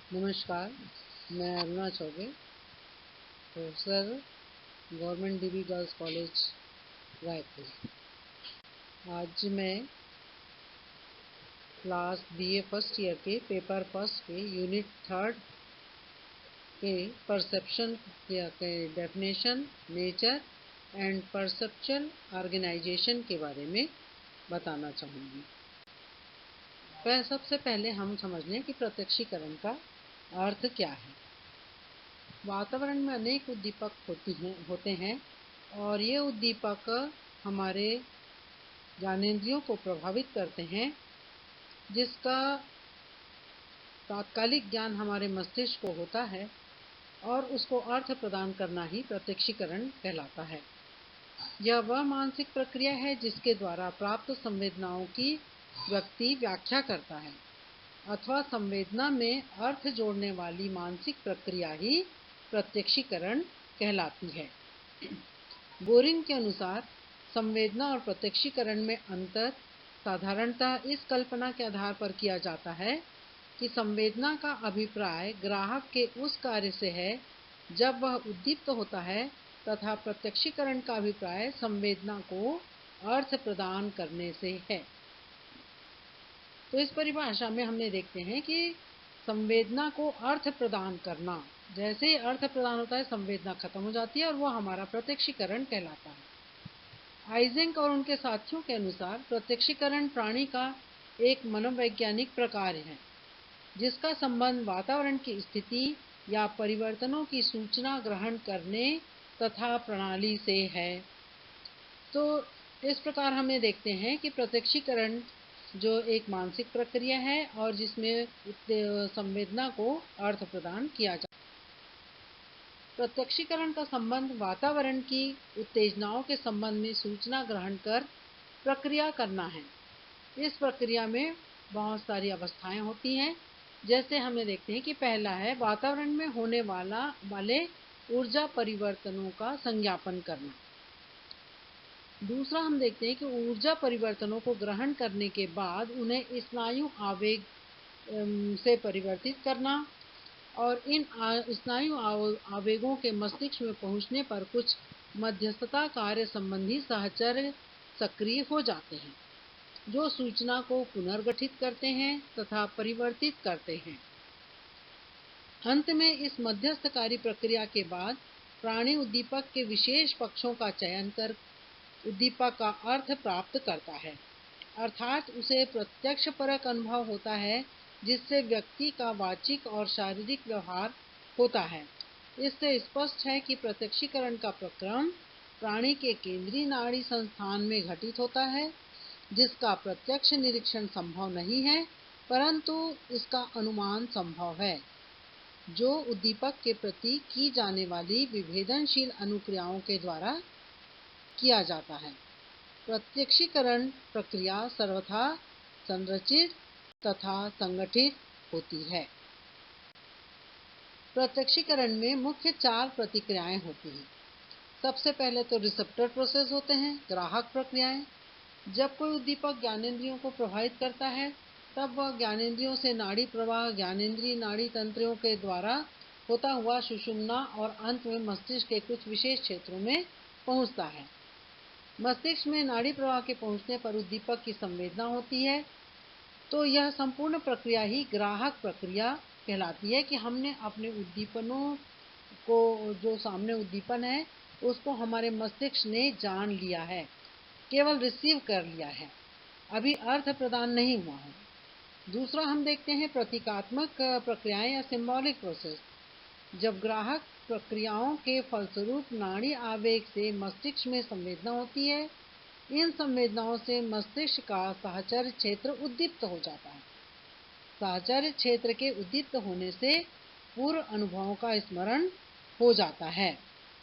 नमस्कार, मैं Aruna Chaubey, professor, government DB girls college Raipur. आज मैं क्लास बीए फर्स्ट ईयर के पेपर फर्स्ट के यूनिट थर्ड के परसेप्शन के definition, nature and perceptual organisation के बारे में बताना चाहूँगी। सबसे पहले हम समझ लें कि प्रत्यक्षीकरण का अर्थ क्या है। वातावरण में अनेक उद्दीपक होते हैं और ये उद्दीपक हमारे ज्ञानेंद्रियों को प्रभावित करते हैं, जिसका तात्कालिक ज्ञान हमारे मस्तिष्क को होता है और उसको अर्थ प्रदान करना ही प्रत्यक्षीकरण कहलाता है। यह वह मानसिक प्रक्रिया है जिसके द्वारा प्राप्त संवेदनाओं की व्यक्ति व्याख्या करता है अथवा संवेदना में अर्थ जोड़ने वाली मानसिक प्रक्रिया ही प्रत्यक्षीकरण कहलाती है। बोरिंग के अनुसार संवेदना और प्रत्यक्षीकरण में अंतर साधारणतः इस कल्पना के आधार पर किया जाता है कि संवेदना का अभिप्राय ग्राहक के उस कार्य से है जब वह उद्दीप्त होता है तथा प्रत्यक्षीकरण का अभिप्राय संवेदना को अर्थ प्रदान करने से है। तो इस परिभाषा में हमने देखते हैं कि संवेदना को अर्थ प्रदान करना, जैसे ही अर्थ प्रदान होता है संवेदना खत्म हो जाती है और वो हमारा प्रत्यक्षीकरण कहलाता है। आइजेंक और उनके साथियों के अनुसार प्रत्यक्षीकरण प्राणी का एक मनोवैज्ञानिक प्रकार है जिसका संबंध वातावरण की स्थिति या परिवर्तनों की सूचना ग्रहण करने तथा प्रणाली से है। तो इस प्रकार हमें देखते हैं कि प्रत्यक्षीकरण जो एक मानसिक प्रक्रिया है और जिसमें संवेदना को अर्थ प्रदान किया जाता है। प्रत्यक्षीकरण का संबंध वातावरण की उत्तेजनाओं के संबंध में सूचना ग्रहण कर प्रक्रिया करना है। इस प्रक्रिया में बहुत सारी अवस्थाएं होती हैं, जैसे हमें देखते हैं कि पहला है वातावरण में होने वाले ऊर्जा परिवर्तनों का संज्ञापन करना। दूसरा हम देखते हैं कि ऊर्जा परिवर्तनों को ग्रहण करने के बाद उन्हें स्नायु आवेग से परिवर्तित करना और इन स्नायु आवेगों के मस्तिष्क में पहुंचने पर कुछ मध्यस्थता कार्य संबंधी सहचर्य सक्रिय हो जाते हैं जो सूचना को पुनर्गठित करते हैं तथा परिवर्तित करते हैं। अंत में इस मध्यस्थकारी प्रक्रिया के बाद प्राणी उद्दीपक के विशेष पक्षों का चयन कर उद्दीपक का अर्थ प्राप्त करता है, अर्थात उसे प्रत्यक्षपरक अनुभव होता है जिससे व्यक्ति का वाचिक और शारीरिक व्यवहार होता है। इससे स्पष्ट है कि प्रत्यक्षीकरण का प्रक्रम प्राणी के केंद्रीय नाड़ी संस्थान में घटित होता है, जिसका प्रत्यक्ष निरीक्षण संभव नहीं है, परंतु इसका अनुमान संभव है, जो उद्दीपक के प्रति की जाने वाली विभेदनशील अनुक्रियाओं के द्वारा किया जाता है। प्रत्यक्षीकरण प्रक्रिया सर्वथा संरचित तथा संगठित होती है। प्रत्यक्षीकरण में मुख्य 4 प्रतिक्रियाएं होती हैं। सबसे पहले तो रिसेप्टर प्रोसेस होते हैं, ग्राहक प्रक्रियाएं। जब कोई उद्दीपक ज्ञानेंद्रियों को प्रभावित करता है तब वह ज्ञानेंद्रियों से नाड़ी प्रवाह ज्ञानेंद्रीय नाड़ी तंत्रों के द्वारा होता हुआ सुषुम्ना और अंत में मस्तिष्क के कुछ विशेष क्षेत्रों में पहुंचता है। मस्तिष्क में नाड़ी प्रवाह के पहुंचने पर उद्दीपक की संवेदना होती है। तो यह संपूर्ण प्रक्रिया ही ग्राहक प्रक्रिया कहलाती है कि हमने अपने उद्दीपनों को, जो सामने उद्दीपन है उसको हमारे मस्तिष्क ने जान लिया है, केवल रिसीव कर लिया है, अभी अर्थ प्रदान नहीं हुआ है। दूसरा हम देखते हैं प्रतीकात्मक प्रक्रियाएं या सिंबॉलिक प्रोसेस। जब ग्राहक प्रक्रियाओं के फलस्वरूप नाड़ी आवेग से मस्तिष्क में संवेदना होती है, इन संवेदनाओं से मस्तिष्क का साहचर्य क्षेत्र उद्दीप्त हो जाता है। साहचर्य क्षेत्र के उद्दीप्त होने से पूर्व अनुभवों का स्मरण हो जाता है।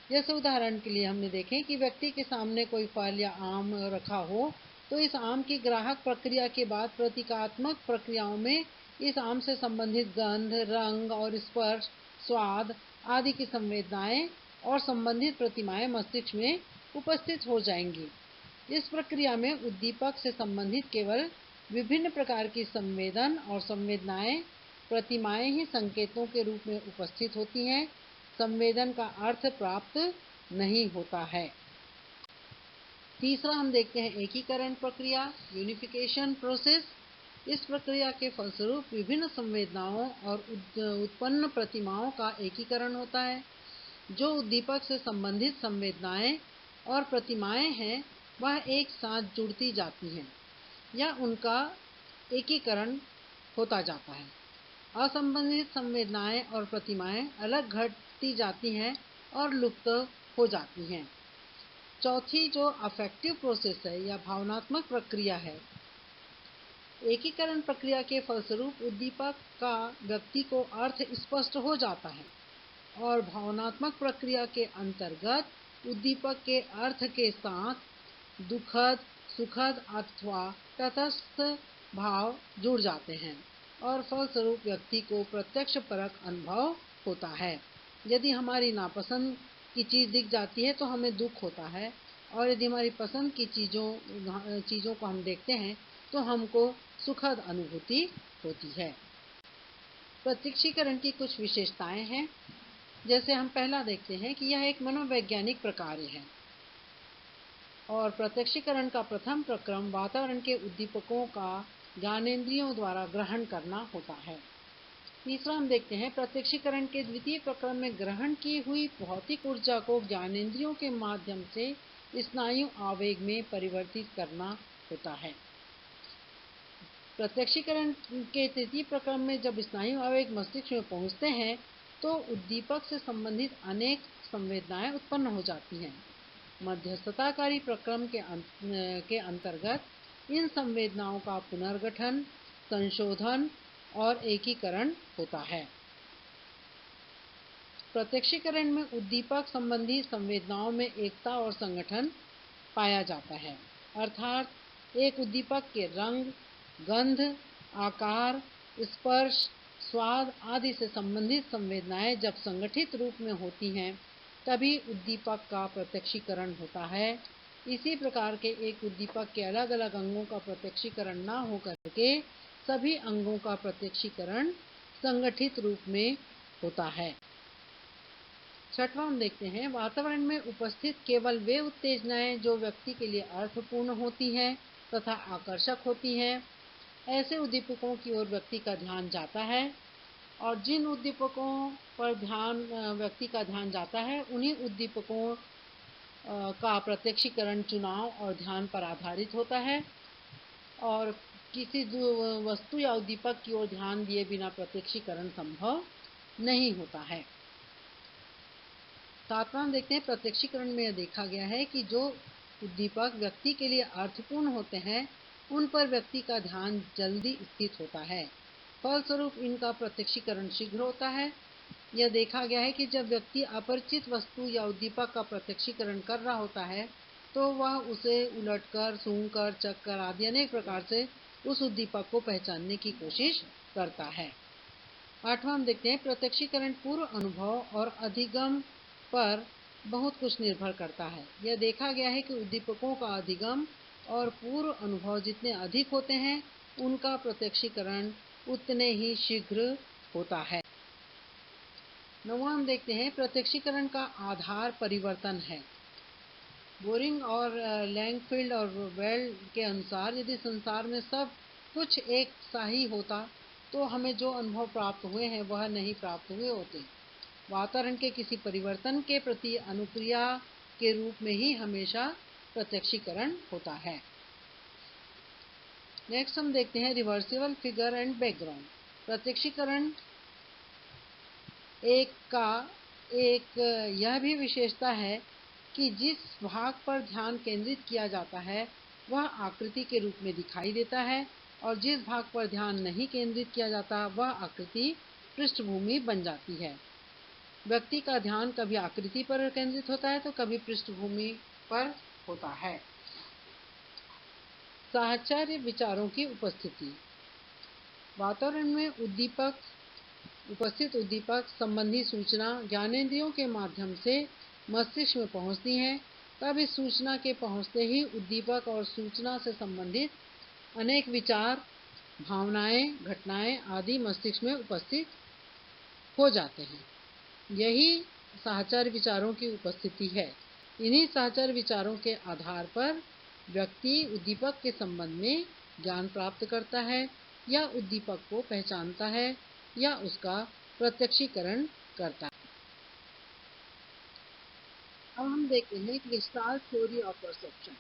जैसे उदाहरण के लिए हमने देखें कि व्यक्ति के सामने कोई फल या आम रखा हो, तो इस आम की ग्राहक प्रक्रिया के बाद प्रतीकात्मक प्रक्रियाओं में इस आम से संबंधित गंध, रंग और स्पर्श, स्वाद आदि की संवेदनाएं और संबंधित प्रतिमाएं मस्तिष्क में उपस्थित हो जाएंगी। इस प्रक्रिया में उद्दीपक से संबंधित केवल विभिन्न प्रकार की संवेदन और संवेदनाएं प्रतिमाएं ही संकेतों के रूप में उपस्थित होती हैं, संवेदन का अर्थ प्राप्त नहीं होता है। तीसरा हम देखते हैं एकीकरण प्रक्रिया, यूनिफिकेशन प्रोसेस। इस प्रक्रिया के फलस्वरूप विभिन्न संवेदनाओं और उत्पन्न प्रतिमाओं का एकीकरण होता है। जो उद्दीपक से संबंधित संवेदनाएं और प्रतिमाएं हैं वह एक साथ जुड़ती जाती हैं या उनका एकीकरण होता जाता है। असंबंधित संवेदनाएं और प्रतिमाएं अलग घटती जाती हैं और लुप्त हो जाती हैं। चौथी जो अफेक्टिव प्रोसेस है या भावनात्मक प्रक्रिया है। एकीकरण प्रक्रिया के फलस्वरूप उद्दीपक का व्यक्ति को अर्थ स्पष्ट हो जाता है और भावनात्मक प्रक्रिया के अंतर्गत उद्दीपक के अर्थ के साथ दुखद, सुखद अथवा तटस्थ भाव जुड़ जाते हैं और फलस्वरूप व्यक्ति को प्रत्यक्ष परक अनुभव होता है। यदि हमारी नापसंद की चीज़ दिख जाती है तो हमें दुख होता है, और यदि हमारी पसंद की चीज़ों को हम देखते हैं तो हमको सुखद अनुभूति होती है। प्रत्यक्षीकरण की कुछ विशेषताएं हैं। जैसे हम पहला देखते हैं कि यह एक मनोवैज्ञानिक प्रक्रिया है और प्रत्यक्षीकरण का प्रथम प्रक्रम वातावरण के उद्दीपकों का ज्ञानेंद्रियों द्वारा ग्रहण करना होता है। तीसरा हम देखते हैं प्रत्यक्षीकरण के द्वितीय प्रक्रम में ग्रहण की हुई भौतिक ऊर्जा को ज्ञानेंद्रियों के माध्यम से स्नायु आवेग में परिवर्तित करना होता है। प्रत्यक्षीकरण के तृतीय प्रक्रम में जब स्नायु आवेग मस्तिष्क में पहुंचते हैं तो उद्दीपक से संबंधित अनेक संवेदनाएं उत्पन्न हो जाती हैं। मध्यस्थताकारी प्रक्रम के अंतर्गत इन संवेदनाओं का पुनर्गठन, संशोधन और एकीकरण होता है। प्रत्यक्षीकरण में उद्दीपक संबंधी संवेदनाओं में एकता और संगठन पाया जाता है, अर्थात एक उद्दीपक के रंग, गंध, आकार, स्पर्श, स्वाद आदि से संबंधित संवेदनाएं जब संगठित रूप में होती हैं तभी उद्दीपक का प्रत्यक्षीकरण होता है। इसी प्रकार के एक उद्दीपक के अलग अलग अंगों का प्रत्यक्षीकरण न होकर के सभी अंगों का प्रत्यक्षीकरण संगठित रूप में होता है। छठवां हम देखते हैं वातावरण में उपस्थित केवल वे उत्तेजनाएं जो व्यक्ति के लिए अर्थपूर्ण होती हैं तथा आकर्षक होती हैं, ऐसे उद्दीपकों की ओर व्यक्ति का ध्यान जाता है, और जिन उद्दीपकों पर व्यक्ति का ध्यान जाता है उन्हीं उद्दीपकों का प्रत्यक्षीकरण चुनाव और ध्यान पर आधारित होता है और किसी वस्तु या उद्दीपक की ओर ध्यान दिए बिना प्रत्यक्षीकरण संभव नहीं होता है। सातवां देखते हैं प्रत्यक्षीकरण में यह देखा गया है कि जो उद्दीपक व्यक्ति के लिए अर्थपूर्ण होते हैं उन पर व्यक्ति का ध्यान जल्दी स्थित होता है, फलस्वरूप इनका प्रत्यक्षीकरण शीघ्र होता है। यह देखा गया है कि जब व्यक्ति अपरिचित वस्तु या उद्दीपक का प्रत्यक्षीकरण कर रहा होता है तो वह उसे उलटकर, सूंघकर, चखकर आदि अनेक प्रकार से उस उद्दीपक को पहचानने की कोशिश करता है। आठवां हम देखते हैं प्रत्यक्षीकरण पूर्व अनुभव और अधिगम पर बहुत कुछ निर्भर करता है। यह देखा गया है कि उद्दीपकों का अधिगम और पूर्व अनुभव जितने अधिक होते हैं उनका प्रत्यक्षीकरण उतने ही शीघ्र होता है। नौवां हम देखते हैं प्रत्यक्षीकरण का आधार परिवर्तन है। बोरिंग और लैंगफील्ड और वेल्ड के अनुसार यदि संसार में सब कुछ एक सा ही होता तो हमें जो अनुभव प्राप्त हुए हैं वह नहीं प्राप्त हुए होते। वातावरण के किसी परिवर्तन के प्रति अनुक्रिया के रूप में ही हमेशा प्रत्यक्षीकरण होता है। नेक्स्ट हम देखते हैं रिवर्सिबल फिगर एंड बैकग्राउंड। प्रत्यक्षीकरण एक यह भी विशेषता है कि जिस भाग पर ध्यान केंद्रित किया जाता है वह आकृति के रूप में दिखाई देता है और जिस भाग पर ध्यान नहीं केंद्रित किया जाता वह आकृति पृष्ठभूमि बन जाती है। व्यक्ति का ध्यान कभी आकृति पर केंद्रित होता है तो कभी पृष्ठभूमि पर होता है। साहचर्य विचारों की उपस्थिति। वातावरण में उपस्थित उद्दीपक संबंधी सूचना ज्ञानेंद्रियों के माध्यम से मस्तिष्क में पहुंचती है। तब इस सूचना के पहुंचते ही उद्दीपक और सूचना से संबंधित अनेक विचार भावनाएं, घटनाएं आदि मस्तिष्क में उपस्थित हो जाते हैं। यही साहचर्य विचारों की उपस्थिति है। इन्हीं साहचर्य विचारों के आधार पर व्यक्ति उद्दीपक के संबंध में ज्ञान प्राप्त करता है या उद्दीपक को पहचानता है या उसका प्रत्यक्षीकरण करता है। अब हम देखते हैं गेस्टाल्ट थ्योरी ऑफ परसेप्शन।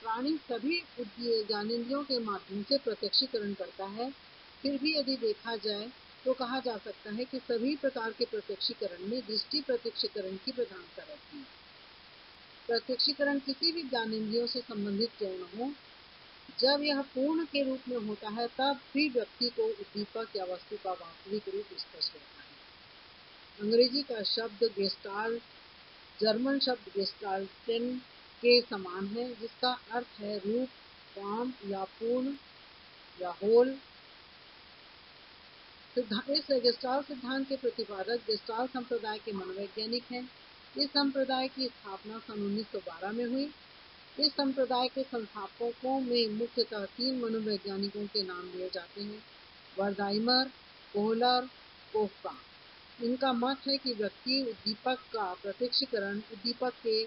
प्राणी सभी ज्ञानेंद्रियों के माध्यम से प्रत्यक्षीकरण करता है। फिर भी यदि देखा जाए तो कहा जा सकता है कि सभी प्रकार के प्रत्यक्षीकरण में दृष्टि प्रत्यक्षीकरण की प्रधानता रहती है। प्रत्यक्षीकरण किसी भी ज्ञानेंद्रियों से संबंधित क्यों न हो, जब यह पूर्ण के रूप में होता है तब भी व्यक्ति को उद्दीपक या वस्तु का वास्तविक रूप स्पष्ट होता है। अंग्रेजी का शब्द गेस्टाल्ट जर्मन शब्द गेस्टाल्टेन के समान है, जिसका अर्थ है रूप, फॉर्म या पूर्ण या होल। इस गेस्टाल्ट सिद्धांत के प्रतिपादक गेस्टाल्ट संप्रदाय के मनोवैज्ञानिक हैं। इस संप्रदाय की स्थापना सन 1912 में हुई। इस संप्रदाय के संस्थापकों में मुख्यतः 3 मनोवैज्ञानिकों के नाम लिए जाते हैं: वर्दाइमर, कोहलर, कोफका। इनका मत है कि व्यक्ति उद्दीपक का प्रत्यक्षीकरण उद्दीपक के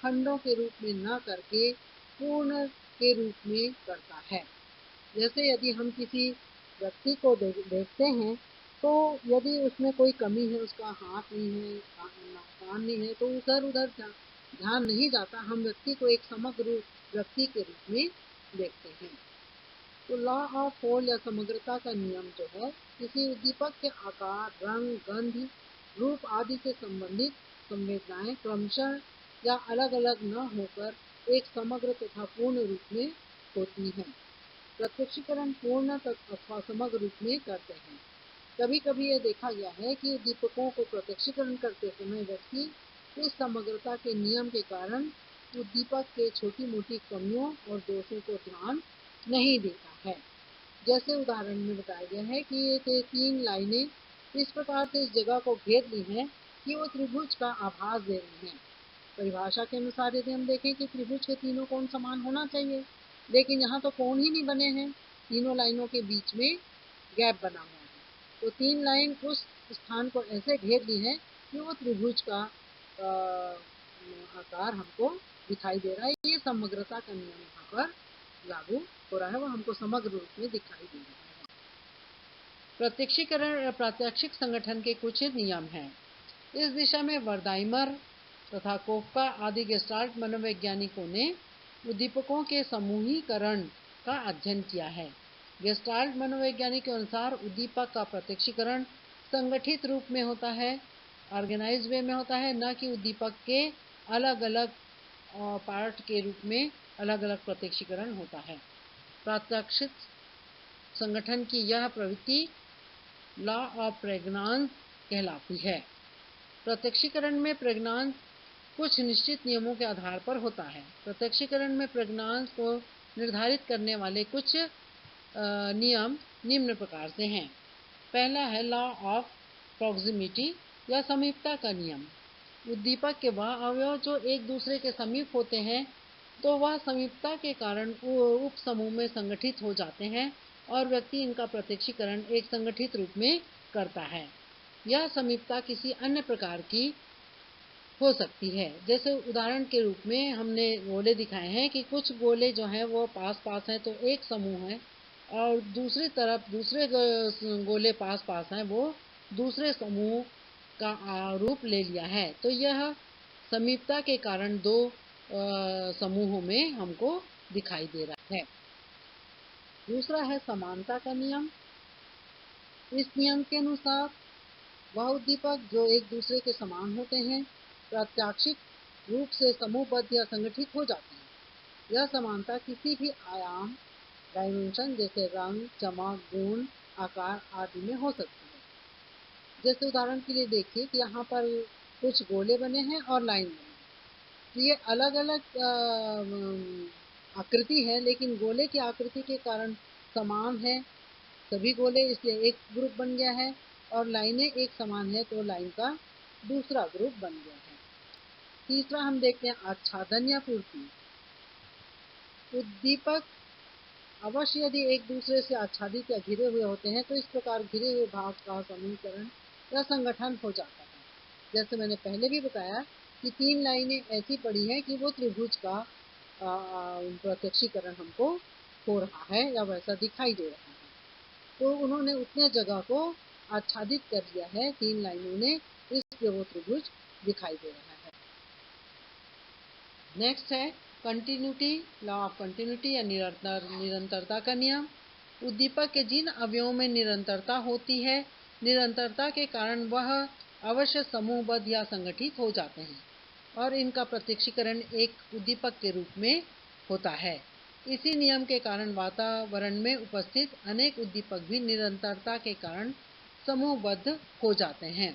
खंडों के रूप में न करके पूर्ण के रूप में करता है। जैसे यदि हम किसी व्यक्ति को देखते हैं तो यदि उसमें कोई कमी है, उसका हाथ नहीं है, कान नहीं है, तो इधर उधर ध्यान नहीं जाता। हम व्यक्ति को एक समग्र व्यक्ति के रूप में देखते हैं। तो लॉ ऑफ होल या समग्रता का नियम जो है, किसी उद्दीपक के आकार, रंग, गंध, रूप आदि से संबंधित संवेदनाएं क्रमशः या अलग अलग न होकर एक समग्र तथा पूर्ण रूप में होती हैं। प्रत्यक्षीकरण पूर्ण अथवा समग्र रूप में करते हैं। कभी कभी यह देखा गया है कि उद्दीपकों को प्रत्यक्षीकरण करते समय व्यक्ति इस समग्रता के नियम के कारण उद्दीपक के छोटी मोटी कमियों और दोषों को ध्यान नहीं देता है। जैसे उदाहरण में बताया गया है कि ये 3 लाइनें इस प्रकार से इस जगह को घेर ली हैं कि वो त्रिभुज का आभास दे रही हैं। परिभाषा के अनुसार यदि हम देखें कि त्रिभुज के तीनों कोण समान होना चाहिए, लेकिन यहाँ तो कोण ही नहीं बने हैं। तीनों लाइनों के बीच में गैप बना हुआ है। तो 3 लाइन उस स्थान को ऐसे घेर ली है कि वो त्रिभुज का आकार हमको दिखाई दे रहा है। ये समग्रता का नियम यहाँ पर लागू हो रहा है, वो हमको समग्र रूप में दिखाई दे रहा है। प्रत्यक्षीकरण प्रात्यक्षिक संगठन के कुछ नियम हैं। इस दिशा में वर्दाइमर तथा कोफका आदि गेस्टाल्ट मनोवैज्ञानिकों ने उद्दीपकों के समूहीकरण का अध्ययन किया है। गेस्टाल्ट मनोवैज्ञानिक के अनुसार उद्दीपक का प्रत्यक्षीकरण संगठित रूप में होता है, ऑर्गेनाइज वे में होता है, न कि उद्दीपक के अलग अलग पार्ट के रूप में अलग अलग प्रत्यक्षीकरण होता है। प्रात्यक्षिक संगठन की यह प्रवृत्ति लॉ ऑफ प्रेग्नांस कहलाती है। प्रत्यक्षीकरण में प्रेग्नांस कुछ निश्चित नियमों के आधार पर होता है। प्रत्यक्षीकरण में प्रेग्नांस को निर्धारित करने वाले कुछ नियम निम्न प्रकार से हैं। पहला है लॉ ऑफ प्रॉक्सिमिटी या समीपता का नियम। उद्दीपक के वह अवयव जो एक दूसरे के समीप होते हैं तो वह समीपता के कारण उप समूह में संगठित हो जाते हैं और व्यक्ति इनका प्रत्यक्षीकरण एक संगठित रूप में करता है। यह समीपता किसी अन्य प्रकार की हो सकती है। जैसे उदाहरण के रूप में हमने गोले दिखाए हैं कि कुछ गोले जो हैं वो पास पास हैं तो एक समूह है, और दूसरी तरफ दूसरे गोले पास पास हैं वो दूसरे समूह का रूप ले लिया है। तो यह समीपता के कारण दो समूहों में हमको दिखाई दे रहा है। दूसरा है समानता का नियम। इस नियम के अनुसार वह उद्दीपक जो एक दूसरे के समान होते हैं प्रत्याशिक रूप से समूहबद्ध या संगठित हो जाते हैं। यह समानता किसी भी आयाम डायमेंशन जैसे रंग, चमक, गुण, आकार आदि में हो सकती है। जैसे उदाहरण के लिए देखिए कि यहाँ पर कुछ गोले बने हैं और लाइन बनी है। तो ये अलग अलग आकृति है, लेकिन गोले की आकृति के कारण समान है सभी गोले, इसलिए एक ग्रुप बन गया है, और लाइनें एक समान है तो लाइन का दूसरा ग्रुप बन गया है। तीसरा हम देखते हैं आच्छादन या पूर्ति। उद्दीपक अवश्य यदि एक दूसरे से आच्छादित या घिरे हुए होते हैं तो इस प्रकार घिरे हुए भाग का समूहीकरण या संगठन हो जाता है। जैसे मैंने पहले भी बताया कि 3 लाइनें ऐसी पड़ी हैं कि वो त्रिभुज का प्रत्यक्षीकरण हमको हो रहा है या वैसा दिखाई दे रहा है। तो उन्होंने उतने जगह को आच्छादित कर दिया है 3 लाइनों ने, इसलिए वो त्रिभुज दिखाई दे रहा है। नेक्स्ट है कंटिन्यूटी, लॉ ऑफ कंटिन्यूटी या निरंतरता का नियम। उद्दीपक के जिन अवयवों में निरंतरता होती है, निरंतरता के कारण वह अवश्य समूहबद्ध या संगठित हो जाते हैं और इनका प्रत्यक्षीकरण एक उद्दीपक के रूप में होता है। इसी नियम के कारण वातावरण में उपस्थित अनेक उद्दीपक भी निरंतरता के कारण समूहबद्ध हो जाते हैं।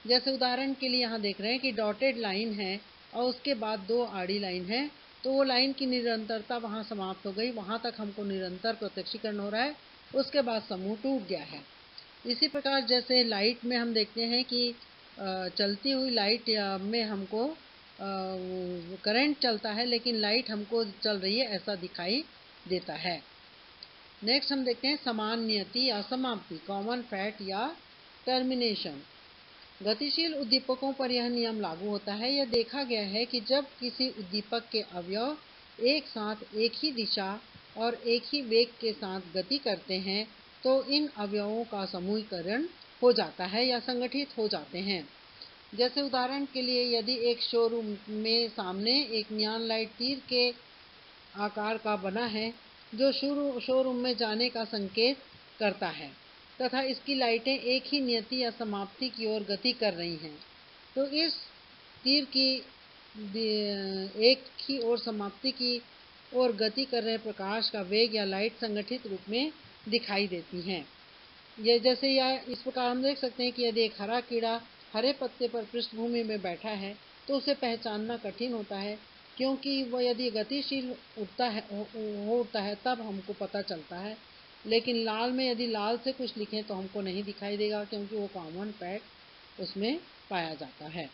जैसे उदाहरण के लिए यहाँ देख रहे हैं कि डॉटेड लाइन है और उसके बाद 2 आड़ी लाइन है, तो वो लाइन की निरंतरता वहाँ समाप्त हो गई, वहाँ तक हमको निरंतर प्रत्यक्षीकरण हो रहा है, उसके बाद समूह टूट गया है। इसी प्रकार जैसे लाइट में हम देखते हैं कि चलती हुई लाइट में हमको करंट चलता है लेकिन लाइट हमको चल रही है ऐसा दिखाई देता है। नेक्स्ट हम देखते हैं समान नियति या समाप्ति, कॉमन फैट या टर्मिनेशन। गतिशील उद्दीपकों पर यह नियम लागू होता है। यह देखा गया है कि जब किसी उद्दीपक के अवयव एक साथ एक ही दिशा और एक ही वेग के साथ गति करते हैं तो इन अवयवों का समूहीकरण हो जाता है या संगठित हो जाते हैं। जैसे उदाहरण के लिए यदि एक शोरूम में सामने एक नियॉन लाइट तीर के आकार का बना है जो शोरूम में जाने का संकेत करता है तथा इसकी लाइटें एक ही नियति या समाप्ति की ओर गति कर रही हैं, तो इस तीर की एक ही ओर समाप्ति की ओर गति कर रहे प्रकाश का वेग या लाइट संगठित रूप में दिखाई देती हैं। ये जैसे या इस प्रकार हम देख सकते हैं कि यदि एक हरा कीड़ा हरे पत्ते पर पृष्ठभूमि में बैठा है तो उसे पहचानना कठिन होता है, क्योंकि वह यदि गतिशील उड़ता है तब हमको पता चलता है, लेकिन लाल में यदि लाल से कुछ लिखें तो हमको नहीं दिखाई देगा क्योंकि वो कॉमन फैक्ट उसमें पाया जाता है।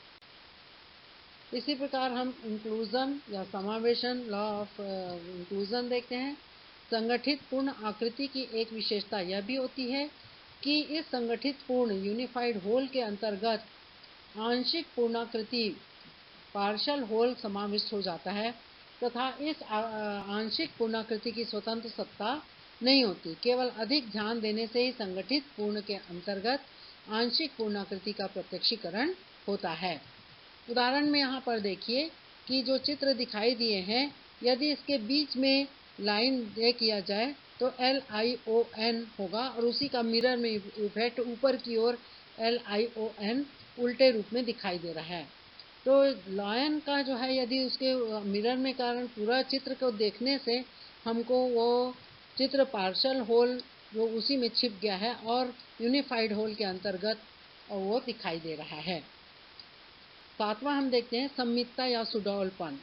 इसी प्रकार हम इंक्लूजन या समावेशन, लॉ ऑफ इंक्लूजन देखते हैं। संगठित पूर्ण आकृति की एक विशेषता यह भी होती है कि इस संगठित पूर्ण यूनिफाइड होल के अंतर्गत आंशिक पूर्णाकृति पार्शल होल समाविष्ट हो जाता है तथा इस आंशिक पूर्णाकृति की स्वतंत्र सत्ता नहीं होती। केवल अधिक ध्यान देने से ही संगठित पूर्ण के अंतर्गत आंशिक पूर्णाकृति का प्रत्यक्षीकरण होता है। उदाहरण में यहाँ पर देखिए कि जो चित्र दिखाई दिए हैं, यदि इसके बीच में लाइन ड्रा किया जाए तो LION होगा और उसी का मिरर में इफेक्ट ऊपर की ओर LION उल्टे रूप में दिखाई दे रहा है। तो लायन का जो है यदि उसके मिरर में कारण पूरा चित्र को देखने से हमको वो चित्र पार्शल होल वो उसी में छिप गया है और यूनिफाइड होल के अंतर्गत वो दिखाई दे रहा है। 7वां हम देखते हैं सममितता या सुडौलपन,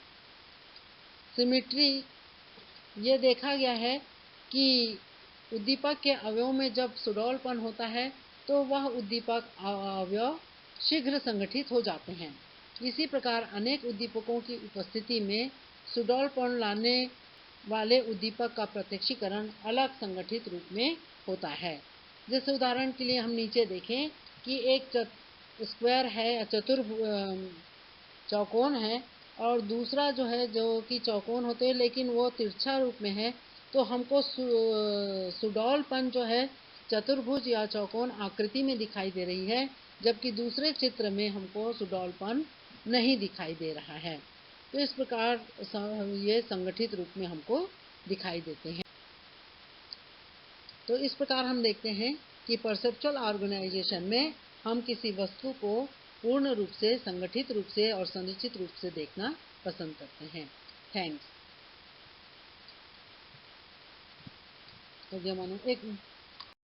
सिमेट्री। ये देखा गया है कि उद्दीपक के अवयव में जब सुडौलपन होता है तो वह उद्दीपक अवयव शीघ्र संगठित हो जाते हैं। इसी प्रकार अनेक उद्दीपकों की उपस्थिति में सुडौलपन लाने वाले उद्दीपक का प्रत्यक्षीकरण अलग संगठित रूप में होता है। जैसे उदाहरण के लिए हम नीचे देखें कि एक स्क्वायर है या चौकोन है और दूसरा जो है जो कि चौकोन होते हैं लेकिन वो तिरछा रूप में है, तो हमको सुडौलपन जो है चतुर्भुज या चौकोन आकृति में दिखाई दे रही है, जबकि दूसरे चित्र में हमको सुडौलपन नहीं दिखाई दे रहा है। तो इस प्रकार ये संगठित रूप में हमको दिखाई देते हैं। तो इस प्रकार हम देखते हैं कि परसेप्चुअल ऑर्गेनाइजेशन में हम किसी वस्तु को पूर्ण रूप से, संगठित रूप से और संरचित रूप से देखना पसंद करते हैं। थैंक्स। तो मानो एक